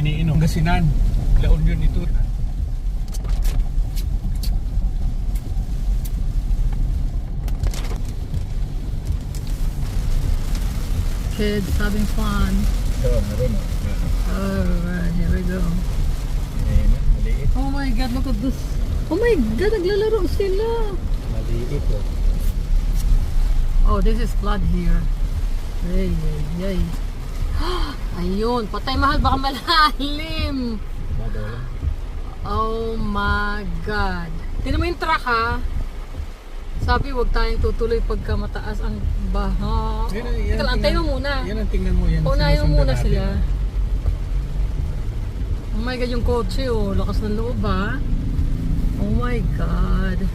iniinom. Gasinan. La Union ito. Kids having fun. Meron. Alright, here we go. Maliit. Oh my God, look at this. Oh my God, naglalaro sila. Maliit oh. Oh, this is flood here. Ay, ay, ay. Ayun, patay mahal, baka malalim. Oh my God. Tignan mo yung truck ha. Sabi, huwag tayong tutuloy pagka mataas ang baha. Teka lang, antayin mo muna. Yan ang tingnan mo yan. Unahin mo muna sila. Oh my God, yung kotse oh. Lakas ng loob ha. Oh my God.